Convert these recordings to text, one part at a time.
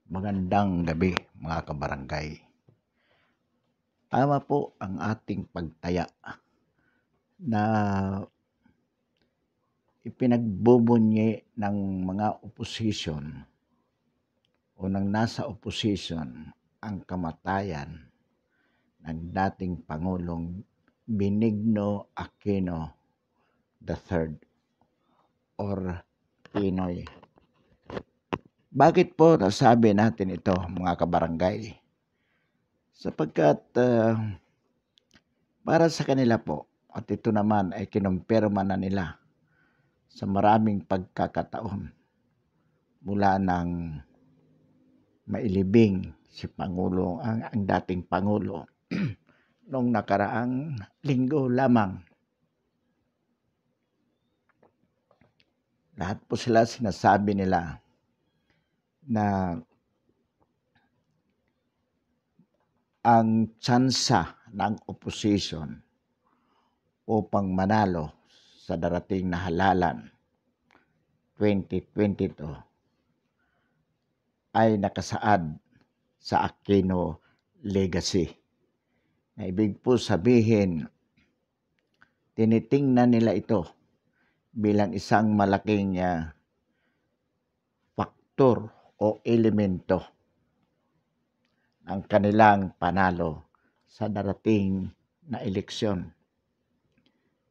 Magandang gabi mga kabarangay. Tama po ang ating pagtaya na ipinagbubunyi ng mga opposition o ng nasa opposition ang kamatayan ng dating Pangulong Benigno Aquino III or Pinoy. Bakit po nasabi natin ito mga kabarangay? Sapagkat para sa kanila po, at ito naman ay kinumpirma na nila sa maraming pagkakataon mula nang mailibing si Pangulo, ang dating Pangulo noong nakaraang linggo lamang. Lahat po sila sinasabi nila na ang tsansa ng opposition upang manalo sa darating na halalan 2022 ay nakasaad sa Aquino legacy. Na ibig po sabihin, tinitingnan nila ito bilang isang malaking faktor o elemento ng kanilang panalo sa darating na eleksyon.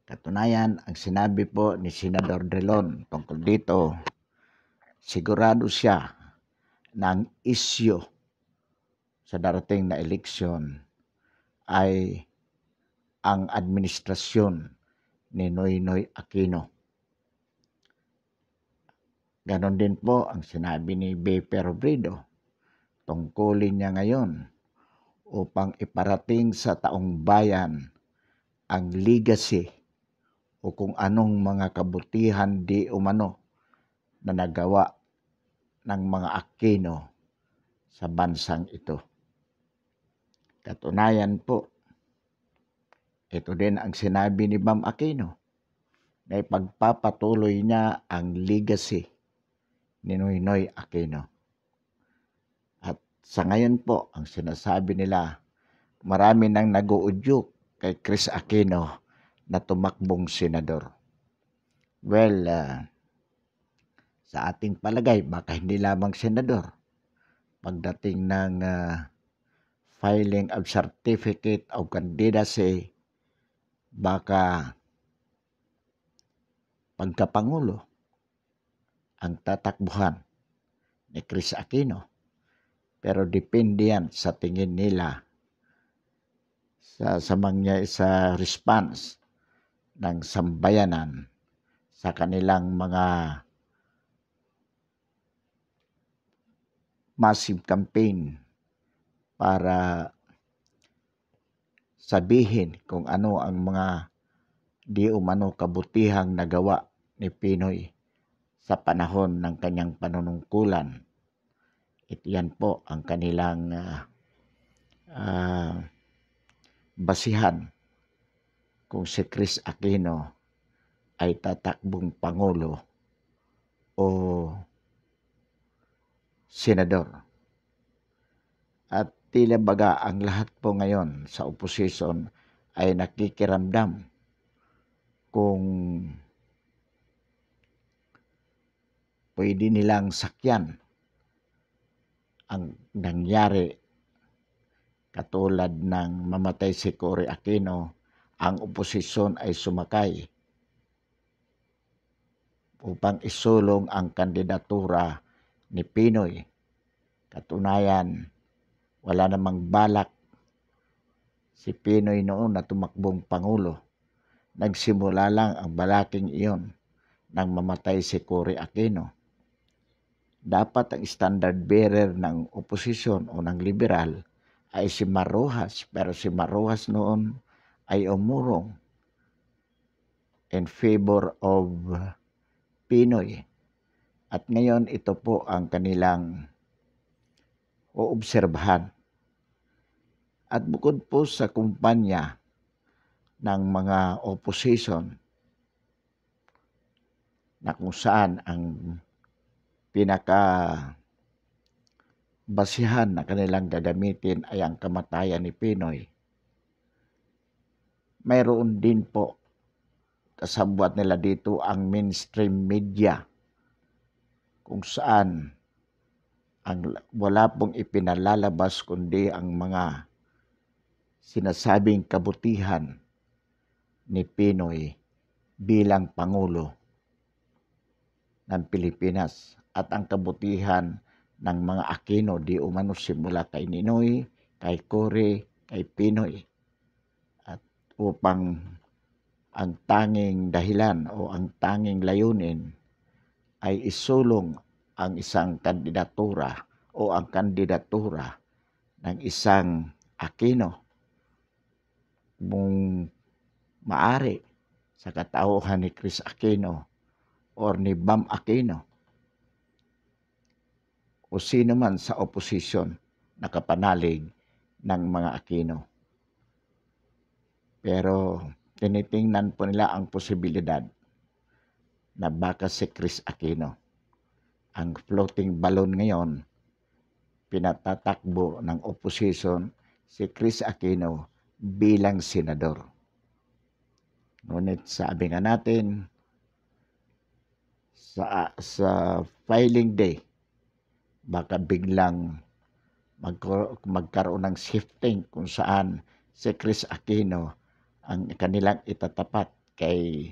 Katunayan, ang sinabi po ni Senador Drilon tungkol dito, sigurado siya ng isyu sa darating na eleksyon ay ang administrasyon ni Noynoy Aquino. Ganon din po ang sinabi ni Bepe Robredo. Tungkulin niya ngayon upang iparating sa taong bayan ang legacy o kung anong mga kabutihan di umano na nagawa ng mga Aquino sa bansang ito. Katunayan po, ito din ang sinabi ni Ma'am Aquino na ipagpapatuloy niya ang legacy ni Noynoy Aquino. At sa ngayon po, ang sinasabi nila, marami nang nag-uudyok kay Chris Aquino na tumakbong senador. Well, sa ating palagay, baka hindi lamang senador. Pagdating ng filing of certificate of candidacy, baka pagkapangulo ang tatakbuhan ni Chris Aquino. Pero depende yan sa tingin nila sa response ng sambayanan sa kanilang mga massive campaign para sabihin kung ano ang mga di umano kabutihang nagawa ni Pinoy sa panahon ng kanyang panunungkulan. At yan po ang kanilang basihan kung si Chris Aquino ay tatakbong Pangulo o senador. At tila baga ang lahat po ngayon sa opposition ay nakikiramdam kung pwede nilang sakyan ang nangyari katulad ng mamatay si Cory Aquino, ang oposisyon ay sumakay upang isulong ang kandidatura ni Pinoy. Katunayan, wala namang balak si Pinoy noon na tumakbong Pangulo. Nagsimula lang ang balaking iyon nang mamatay si Cory Aquino. Dapat ang standard bearer ng oposisyon o ng liberal ay si Mar Rojas, pero si Mar Rojas noon ay umurong in favor of Pinoy. At ngayon ito po ang kanilang oobserbahan. At bukod po sa kumpanya ng mga opposition na kung saan ang pinaka basihan na kanilang gagamitin ay ang kamatayan ni Pinoy, mayroon din po kasabwat nila dito ang mainstream media kung saan wala pong ipinalalabas kundi ang mga sinasabing kabutihan ni Pinoy bilang Pangulo ng Pilipinas at ang kabutihan ng mga Aquino di umano simula kay Ninoy, kay Cory, kay Pinoy at upang ang tanging dahilan o ang tanging layunin ay isulong ang isang kandidatura o ang kandidatura ng isang Aquino kung maari sa katauhan ni Chris Aquino or ni Bam Aquino o sino man sa oposisyon na kapanalig ng mga Aquino. Pero tinitingnan po nila ang posibilidad na baka si Chris Aquino. Ang floating balloon ngayon, pinatatakbo ng opposition si Chris Aquino bilang senador. Ngunit sabi nga natin, sa filing day, baka biglang magkaroon ng shifting kung saan si Chris Aquino ang kanilang itatapat kay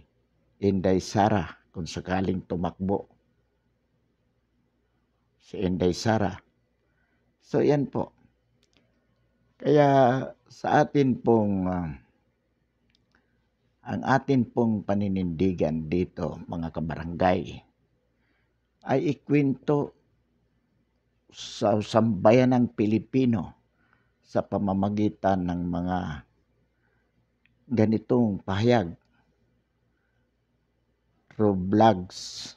Inday Sara kung sakaling tumakbo si Inday Sara. So yan po. Kaya sa atin pong ang atin pong paninindigan dito mga kabarangay ay ikwento sa sambayan ng Pilipino sa pamamagitan ng mga ganitong pahayag through vlogs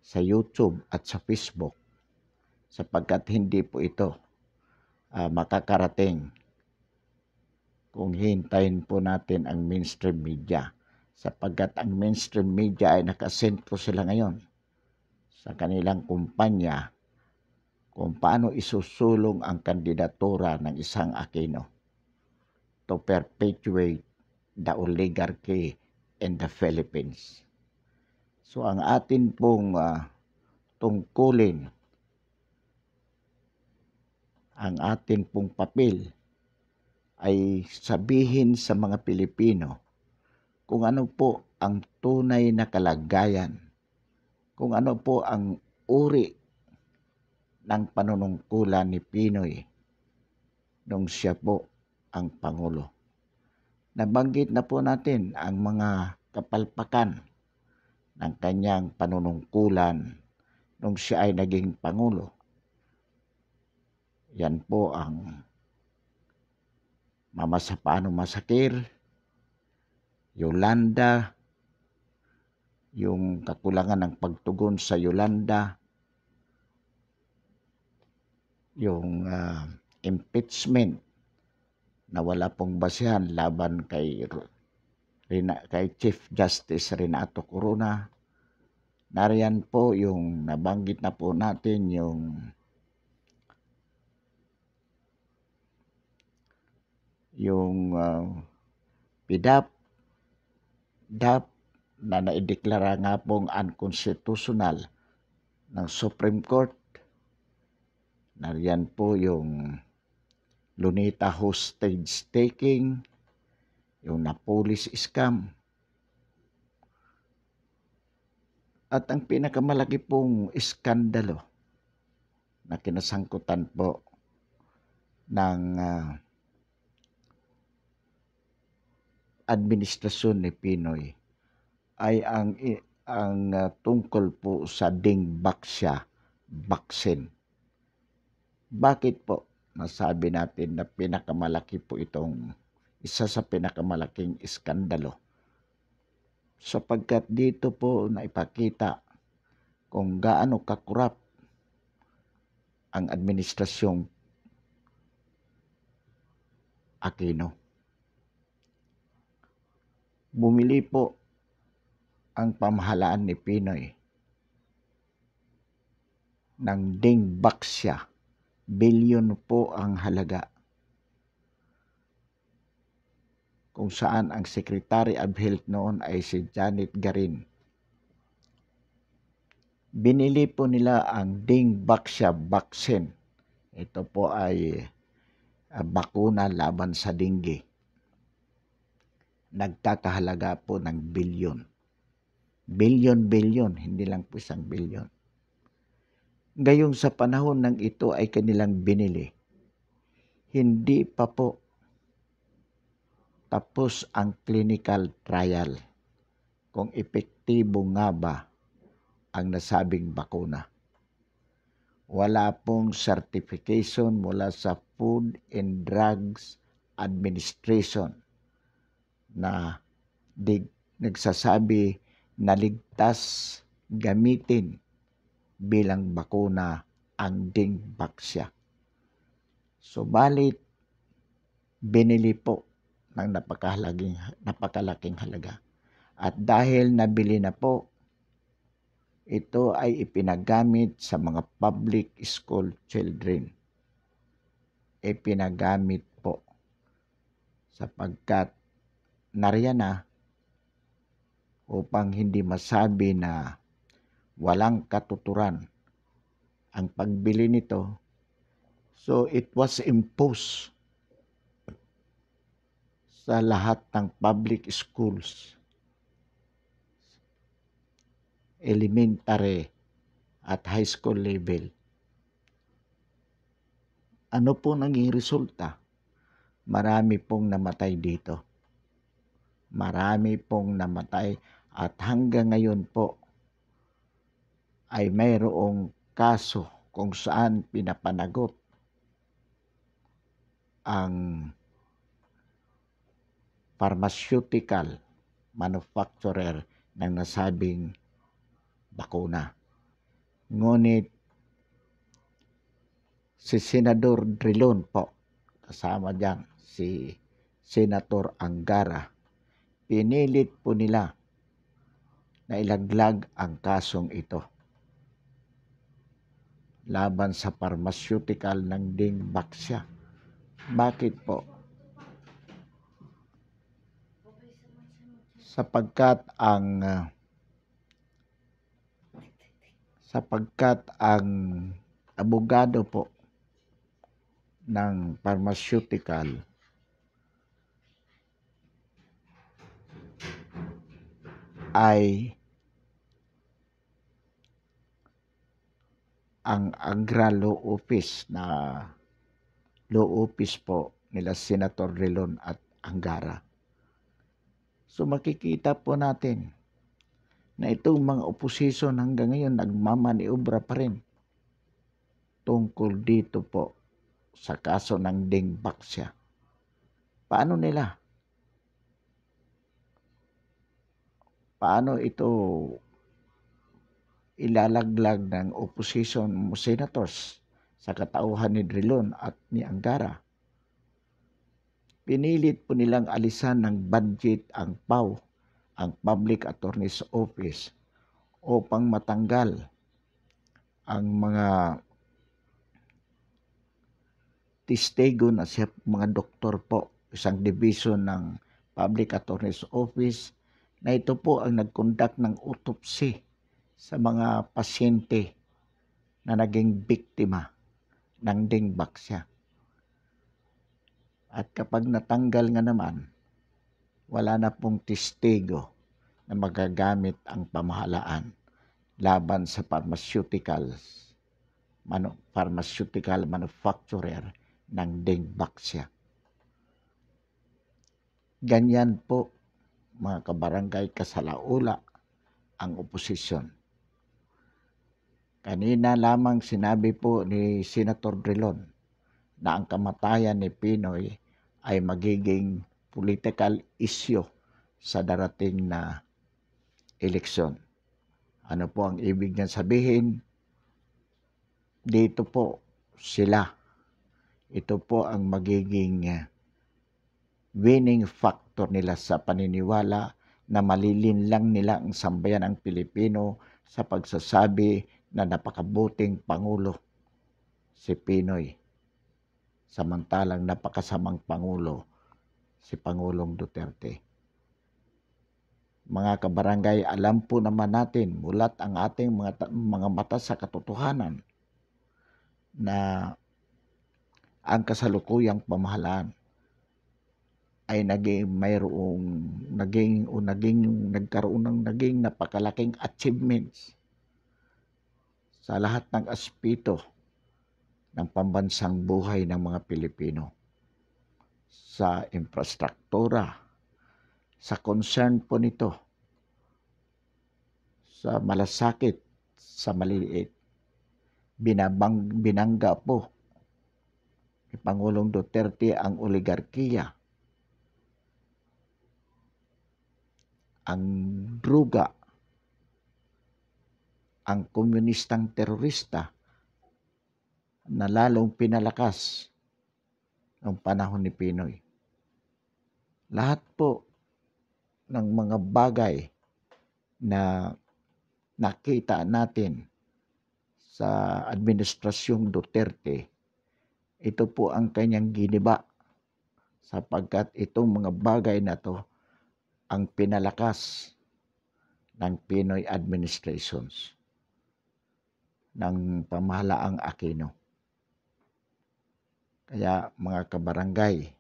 sa YouTube at sa Facebook sapagkat hindi po ito makakarating kung hintayin po natin ang mainstream media sapagkat ang mainstream media ay nakasentro sila ngayon sa kanilang kumpanya kung paano isusulong ang kandidatura ng isang Aquino to perpetuate the oligarchy in the Philippines. So ang atin pong tungkulin, ang atin pong papel ay sabihin sa mga Pilipino kung ano po ang tunay na kalagayan, kung ano po ang uri ng panunungkulan ni Pinoy nung siya po ang Pangulo. Nabanggit na po natin ang mga kapalpakan ng kanyang panunungkulan nung siya ay naging Pangulo. Yan po ang Mama Sapano Masakir, Yolanda, yung kakulangan ng pagtugon sa Yolanda, yung impeachment na wala pong basihan laban kay Chief Justice Renato Corona. Nariyan po yung nabanggit na po natin yung PDAP, DAP na naideklara nga pong unconstitutional ng Supreme Court. Nariyan po yung Lunita hostage taking, yung na-police scam. At ang pinakamalaki pong iskandalo na kinasangkutan po ng administrasyon ni Pinoy ay ang tungkol po sa Dingbaksya vaccine. Bakit po masabi natin na pinakamalaki po itong isa sa pinakamalaking iskandalo? Sapagkat dito po naipakita kung gaano kakurap ang administrasyong Aquino. Bumili po ang pamahalaan ni Pinoy ng Dingbaxia. Bilyon po ang halaga. Kung saan ang Secretary of Health noon ay si Janet Garin. Binili po nila ang Dingbaxia vaccine. Ito po ay bakuna laban sa dengue. Nagkakahalaga po ng bilyon. Bilyon, hindi lang po isang bilyon. Gayong sa panahon ng ito ay kanilang binili. Hindi pa po tapos ang clinical trial kung epektibo nga ba ang nasabing bakuna. Wala pong certification mula sa Food and Drugs Administration na nagsasabi na ligtas gamitin bilang bakuna ang Dingbaxia. Subalit, binili po ng napakalaking halaga. At dahil nabili na po, ito ay ipinagamit sa mga public school children. Ipinagamit po sapagkat nariyan na upang hindi masabi na walang katuturan ang pagbili nito. So it was imposed sa lahat ng public schools, elementary at high school level. Ano po naging resulta? Marami pong namatay dito. Marami pong namatay at hanggang ngayon po ay mayroong kaso kung saan pinapanagot ang pharmaceutical manufacturer ng nasabing bakuna. Ngunit si Senador Drilon po, kasama diyan si Senator Angara, pinilit po nila na ilaglag ang kasong ito laban sa pharmaceutical ng Dingbaxia. Bakit po? Sapagkat ang abogado po ng pharmaceutical ay ang Agra Law Office po nila Senator Drilon at Angara. So makikita po natin na itong mga opposition hanggang ngayon nagmamaniobra pa rin tungkol dito po sa kaso ng Dingbaxia. Paano ito ilalaglag ng opposition senators sa katauhan ni Drilon at ni Angara? Pinilit po nilang alisan ng budget ang PAO, ang Public Attorney's Office, upang matanggal ang mga testigo na siya mga doktor po, isang division ng Public Attorney's Office na ito po ang nag-conduct ng autopsy sa mga pasyente na naging biktima ng Dingbaxia. At kapag natanggal nga naman, wala na pong testigo na magagamit ang pamahalaan laban sa pharmaceutical manufacturer ng Dingbaxia. Ganyan po, mga kabarangay, kasalaula ang oposisyon. Kanina lamang sinabi po ni Senator Drilon na ang kamatayan ni Pinoy ay magiging political issue sa darating na eleksyon. Ano po ang ibig niyan sabihin? Dito po sila. Ito po ang magiging winning factor nila sa paniniwala na malilinlang nila ang sambayan ng Pilipino sa pagsasabi na napakabuting Pangulo si Pinoy, samantalang napakasamang Pangulo si Pangulong Duterte. Mga kabarangay, alam po naman natin, mulat ang ating mga mata sa katotohanan na ang kasalukuyang pamahalaan ay nagkaroon ng napakalaking achievements sa lahat ng aspeto ng pambansang buhay ng mga Pilipino. Sa infrastruktura, sa concern po nito, sa malasakit, sa maliliit, binangga po ni Pangulong Duterte ang oligarkiya, ang druga, ang komunistang terorista na lalong pinalakas noong panahon ni Pinoy. Lahat po ng mga bagay na nakita natin sa administrasyong Duterte, ito po ang kanyang giniba sapagkat itong mga bagay na to ang pinalakas ng Pinoy administrations ng pamahalaang Aquino. Kaya mga kabarangay,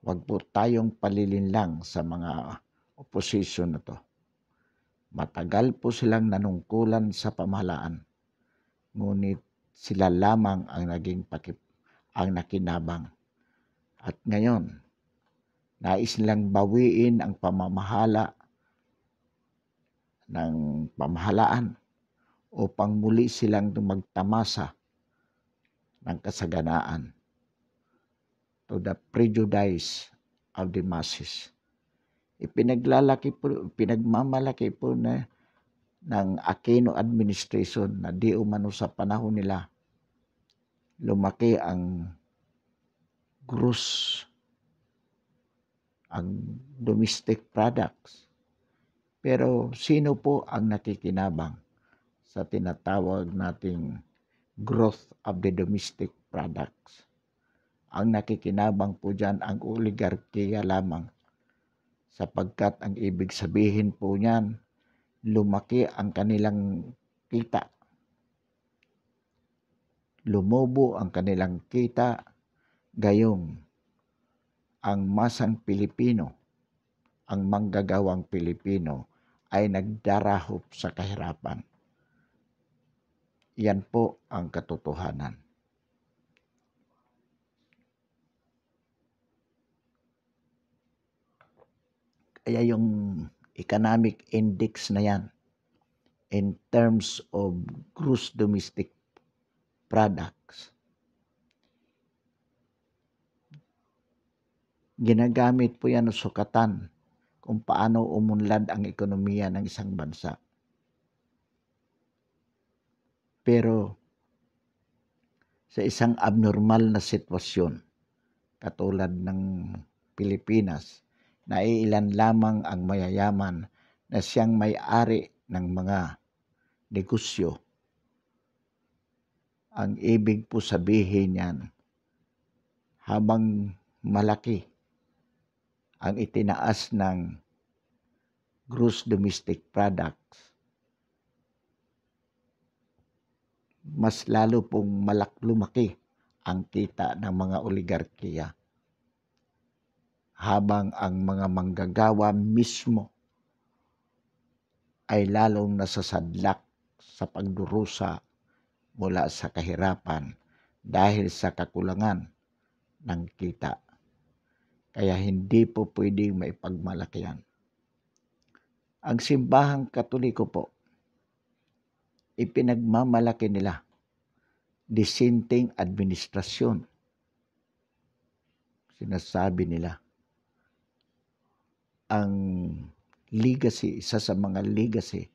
huwag po tayong palilinlang sa mga opposition na to. Matagal po silang nanungkulan sa pamahalaan, ngunit sila lamang ang nakinabang. At ngayon, nais nilang bawiin ang pamamahala ng pamahalaan upang muli silang magtamasa ng kasaganaan to the prejudice of the masses. Pinagmamalaki po ng Aquino administration na di umano sa panahon nila lumaki ang gross, ang domestic products. Pero sino po ang nakikinabang sa tinatawag nating growth of the domestic products? Ang nakikinabang po dyan ang oligarkiya lamang, sapagkat ang ibig sabihin po niyan, lumaki ang kanilang kita. Lumobo ang kanilang kita, gayong ang masang Pilipino, ang manggagawang Pilipino ay nagdarahop sa kahirapan. Yan po ang katotohanan. Kaya yung economic index na yan, in terms of gross domestic products, ginagamit po yan ng sukatan kung paano umunlad ang ekonomiya ng isang bansa. Pero sa isang abnormal na sitwasyon, katulad ng Pilipinas, naiilan lamang ang mayayaman na siyang may-ari ng mga negosyo. Ang ibig po sabihin niyan, habang malaki ang itinaas ng gross domestic products, mas lalo pong lumaki ang kita ng mga oligarkiya. Habang ang mga manggagawa mismo ay lalong nasasadlak sa pagdurusa mula sa kahirapan dahil sa kakulangan ng kita. Kaya hindi po pwedeng maipagmalaki yan. Ang simbahang Katoliko po, ipinagmamalaki nila dissenting administrasyon. Sinasabi nila ang legacy, isa sa mga legacy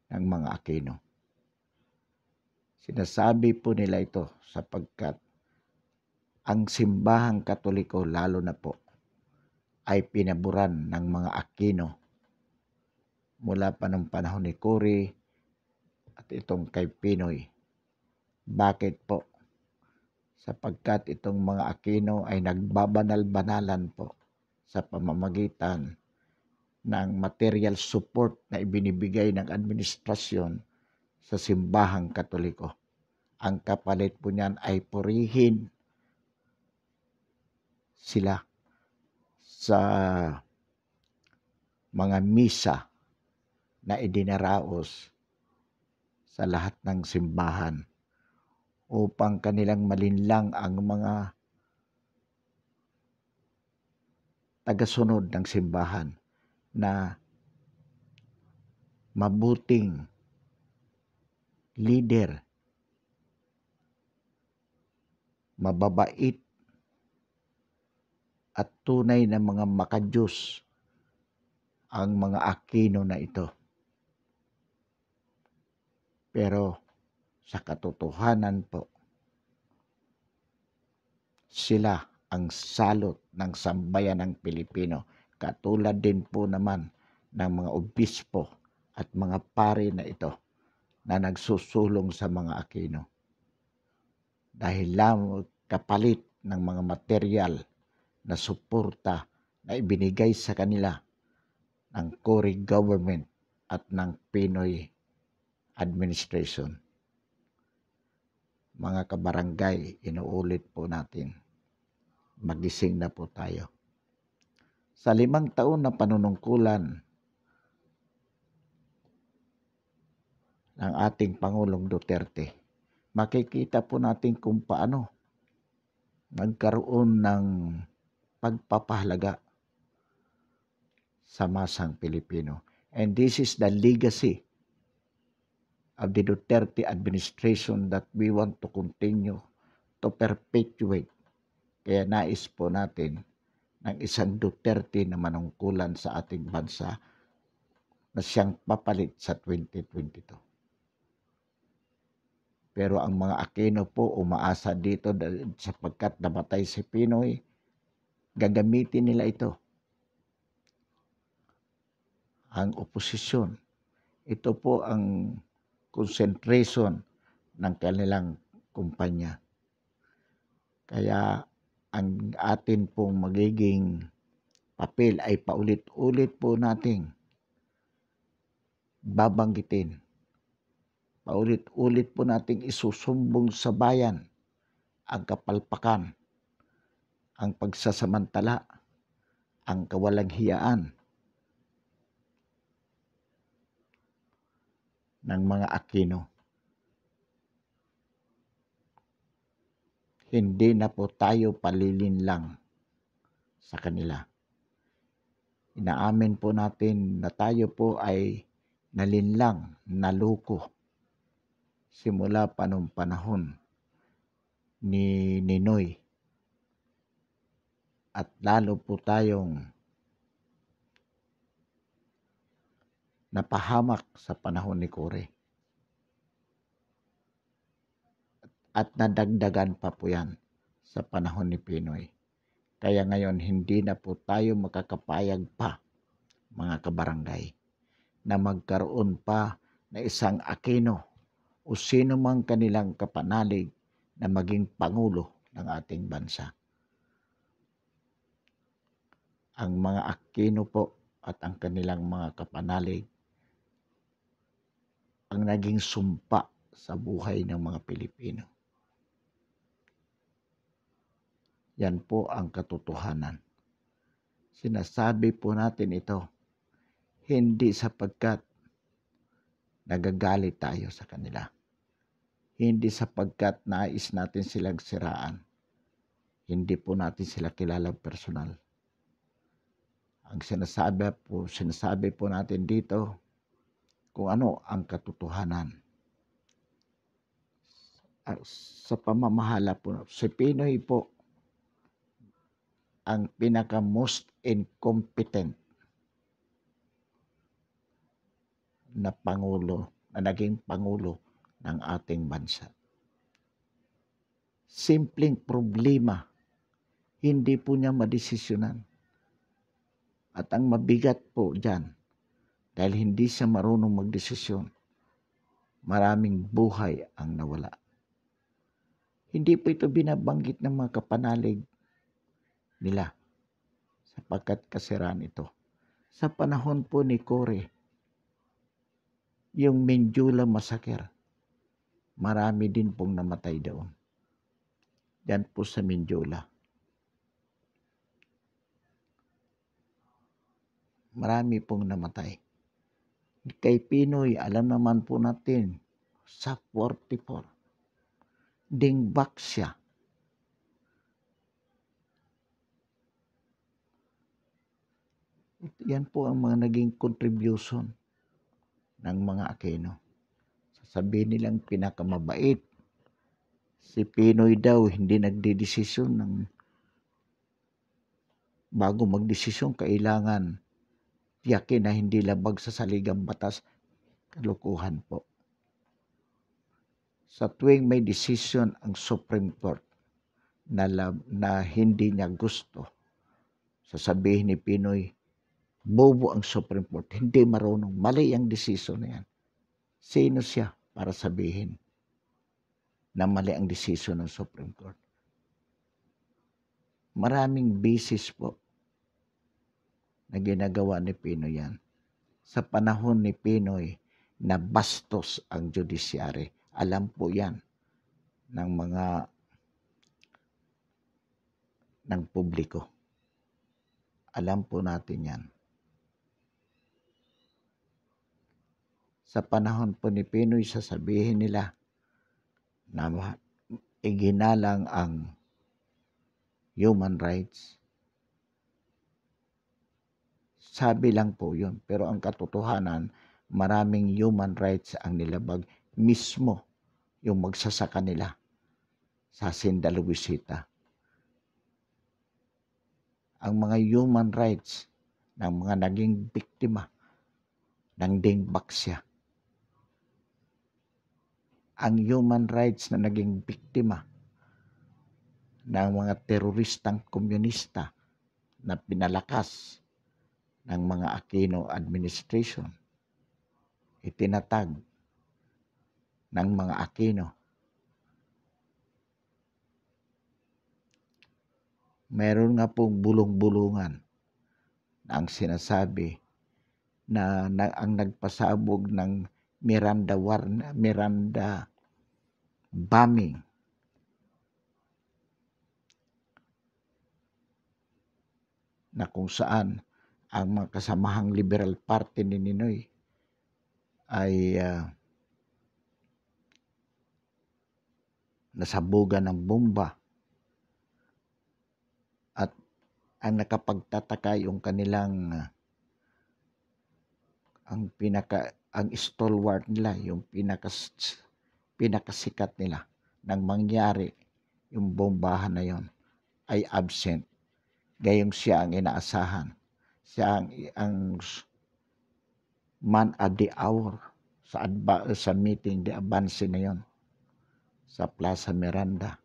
ng mga Aquino. Sinasabi po nila ito sapagkat ang simbahang Katoliko, lalo na po, ay pinaboran ng mga Aquino mula pa ng panahon ni Cory at itong kay Pinoy. Bakit po? Sapagkat itong mga Aquino ay nagbabanal-banalan po sa pamamagitan ng material support na ibinibigay ng administrasyon sa simbahang Katoliko. Ang kapalit po niyan ay purihin sila sa mga misa na idinaraos sa lahat ng simbahan upang kanilang malinlang ang mga tagasunod ng simbahan na mabuting leader, mababait at tunay na mga makadiyos ang mga Aquino na ito. Pero sa katotohanan po, sila ang salot ng sambayan ng Pilipino. Katulad din po naman ng mga obispo at mga pari na ito na nagsusulong sa mga Aquino. Dahil lang kapalit ng mga material na suporta na ibinigay sa kanila ng Cory government at ng Pinoy administration. Mga kabarangay, inuulit po natin, magising na po tayo. Sa 5 taon na panunungkulan ng ating Pangulong Duterte, makikita po natin kung paano nagkaroon ng pagpapahalaga sa masang Pilipino. And this is the legacy of the Duterte administration that we want to continue to perpetuate. Kaya nais po natin ng isang Duterte na manungkulan sa ating bansa na siyang papalit sa 2022. Pero ang mga Aquino po umaasa dito sapagkat namatay si Pinoy, gagamitin nila ito. Ang oposisyon, ito po ang concentration ng kanilang kumpanya. Kaya ang atin pong magiging papel ay paulit-ulit po nating babanggitin. Paulit-ulit po nating isusumbong sa bayan ang kapalpakan, ang pagsasamantala, ang kawalang hiyaan ng mga Aquino. Hindi na po tayo palilinlang sa kanila. Inaamin po natin na tayo po ay nalinlang, naluko simula pa nung panahon ni Ninoy. At lalo po tayong napahamak sa panahon ni Cory. At nadagdagan pa po yan sa panahon ni Pinoy. Kaya ngayon hindi na po tayo makakapayag pa, mga kabarangay, na magkaroon pa na isang Aquino o sino mang kanilang kapanalig na maging pangulo ng ating bansa. Ang mga Aquino po at ang kanilang mga kapanalig ang naging sumpa sa buhay ng mga Pilipino. Yan po ang katotohanan. Sinasabi po natin ito, hindi sapagkat nagagalit tayo sa kanila. Hindi sapagkat nais natin silang siraan. Hindi po natin sila kilala personal. Ang sinasabi po natin dito kung ano ang katotohanan. Sa pamamahala po, si Pinoy po ang pinaka most incompetent na pangulo, na naging pangulo ng ating bansa. Simpleng problema, hindi po niya madesisyonan. At ang mabigat po dyan, dahil hindi siya marunong magdesisyon, maraming buhay ang nawala. Hindi po ito binabanggit ng mga kapanalig nila sapagkat kasiraan ito. Sa panahon po ni Kore, yung Menjula Massacre, marami din pong namatay doon. Yan po sa Menjula. Marami pong namatay. Kay Pinoy, alam naman po natin, sa 44, dingbak siya. Yan po ang mga naging contribution ng mga Aquino. Sasabihin nilang pinakamabait. Si Pinoy daw hindi nagdedesisyon ng bago magdesisyon kailangan tiyakin na hindi labag sa saligang batas. Kalukuhan po. Sa tuwing may decision ang Supreme Court na hindi niya gusto, sasabihin ni Pinoy, bobo ang Supreme Court, hindi marunong, mali ang decision na yan. Sino siya para sabihin na mali ang decision ng Supreme Court? Maraming basis po na ginagawa ni Pinoy yan. Sa panahon ni Pinoy na bastos ang judiciary, alam po yan ng publiko. Alam po natin yan. Sa panahon po ni Pinoy, sasabihin nila na iginalang ang human rights. Sabi lang po yun. Pero ang katotohanan, maraming human rights ang nilabag mismo yung magsasaka nila sa Hacienda Luisita. Ang mga human rights ng mga naging biktima ng dingbaksya. Ang human rights na naging biktima ng mga teroristang komunista na pinalakas ng mga Aquino administration, itinatag ng mga Aquino. Meron nga pong bulong-bulungan na ang sinasabi na ang nagpasabog ng Miranda bombing na kung saan ang mga kasamahang Liberal Party ni Ninoy ay nasabugan ng bomba at ang nakapagtataka yung kanilang ang stalwart nila, yung pinakasikat nila nang mangyari yung bombahan na yon ay absent. Gayong siya ang inaasahan. Siya ang man at the hour sa meeting de Avance na yon sa Plaza Miranda.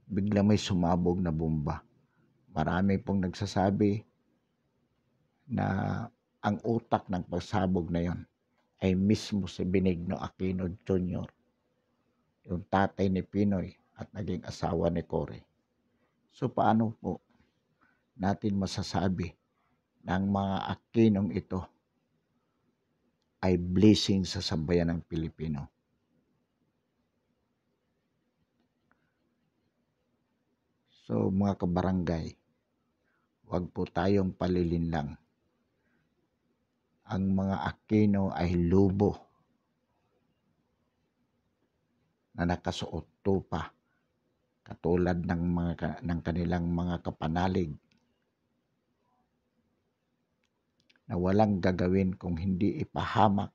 Bigla may sumabog na bomba. Marami pong nagsasabi na ang utak ng pagsabog na yon ay mismo si Benigno Aquino Jr., yung tatay ni Pinoy at naging asawa ni Kore. So paano po natin masasabi na ang mga Aquinong ito ay blessing sa sambayan ng Pilipino? So mga kabarangay, huwag po tayong palilinlang. Ang mga Aquino ay lubo na nakasuot tupa katulad ng kanilang mga kapanalig na walang gagawin kung hindi ipahamak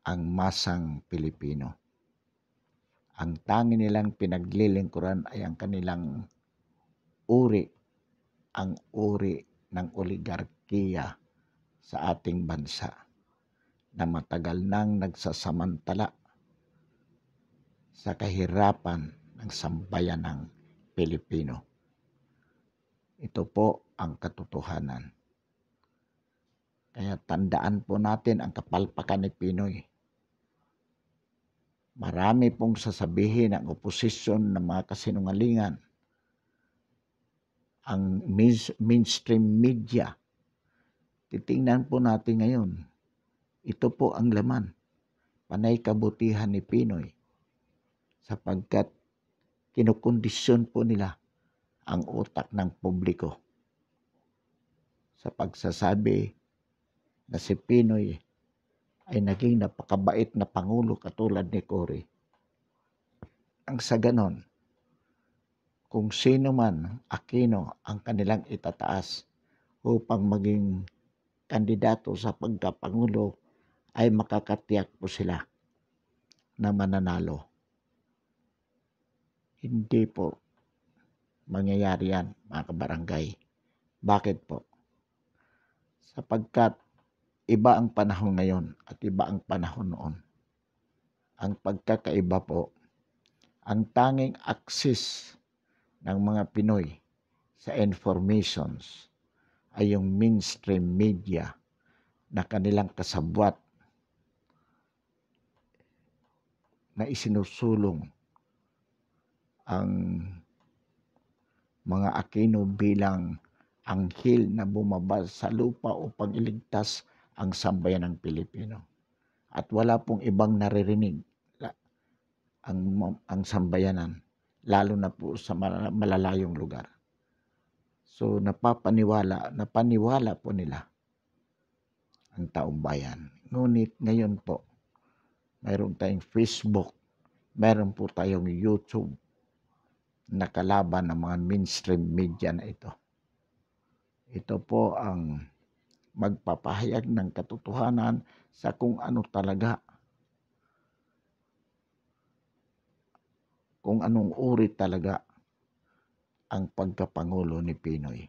ang masang Pilipino. Ang tangi nilang pinaglilingkuran ay ang kanilang ang uri ng oligarkiya sa ating bansa na matagal nang nagsasamantala sa kahirapan ng sambayan ng Pilipino. Ito po ang katotohanan. Kaya tandaan po natin ang kapalpakan ni Pinoy. Marami pong sasabihin ang oposisyon ng mga kasinungalingan. Ang mainstream media. Titingnan po natin ngayon. Ito po ang laman. Panay kabutihan ni Pinoy. Sapagkat kinukondisyon po nila ang utak ng publiko. Sa pagsasabi na si Pinoy ay naging napakabait na pangulo katulad ni Cory. Ang sa ganon, kung sino man Aquino ang kanilang itataas upang maging kandidato sa pagkapangulo, ay makakatiyak po sila na mananalo. Hindi po mangyayari yan, mga kabarangay. Bakit po? Sapagkat iba ang panahon ngayon at iba ang panahon noon. Ang pagkakaiba po, ang tanging access ng mga Pinoy sa informations ay yung mainstream media na kanilang kasabwat na isinusulong ang mga Aquino bilang anghel na bumaba sa lupa upang iligtas ang sambayan ng Pilipino. At wala pong ibang naririnig ang sambayanan, lalo na po sa malalayong lugar. So napaniwala po nila ang taong bayan. Ngunit ngayon po, mayroon tayong Facebook, mayroon po tayong YouTube na kalaban ng mga mainstream media na ito. Ito po ang magpapahayag ng katotohanan sa kung ano talaga, kung anong uri talaga ang pagkapangulo ni Pinoy.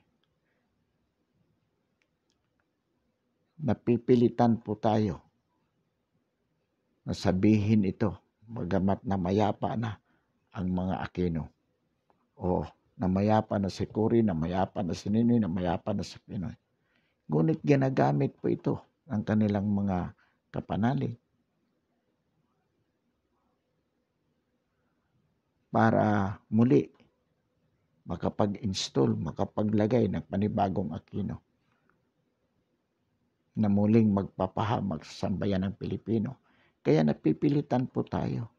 Napipilitan po tayo na sabihin ito, bagamat na mayapa na ang mga Aquino. O na mayapa na si Cory, na mayapa na si Ninoy, na mayapa na si Pinoy. Ngunit ginagamit po ito ng kanilang mga kapanalig para muli makapag-install, makapaglagay ng panibagong Aquino na muling magpapahamak sa sambayan ng Pilipino. Kaya napipilitan po tayo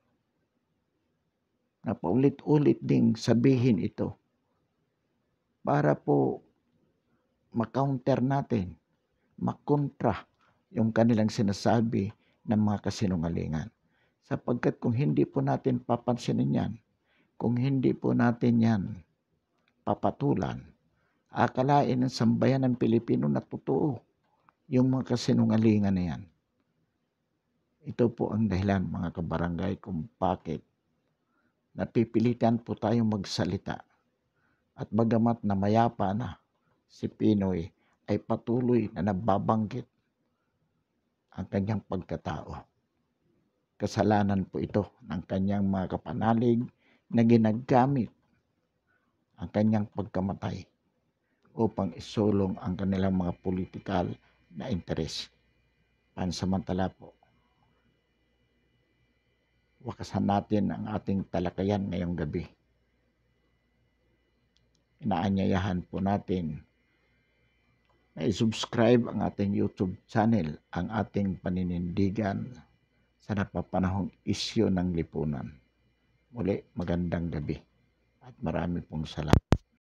na paulit-ulit ding sabihin ito para po makounter natin, makontra yung kanilang sinasabi ng mga kasinungalingan. Sapagkat kung hindi po natin papansinin yan, kung hindi po natin yan papatulan, akalain ng sambayan ng Pilipino na totoo yung mga kasinungalingan na yan. Ito po ang dahilan, mga kabarangay, kung bakit napipilitan po tayong magsalita. At bagamat na mayapa na si Pinoy, ay patuloy na nababanggit ang kanyang pagkatao. Kasalanan po ito ng kanyang mga kapanalig na ginagamit ang kanyang pagkamatay upang isulong ang kanilang mga politikal na interes. Pansamantala po, wakasan natin ang ating talakayan ngayong gabi. Inaanyayahan po natin na i-subscribe ang ating YouTube channel, ang ating paninindigan sa napapanahong isyu ng lipunan. Muli, magandang gabi at marami pong salamat.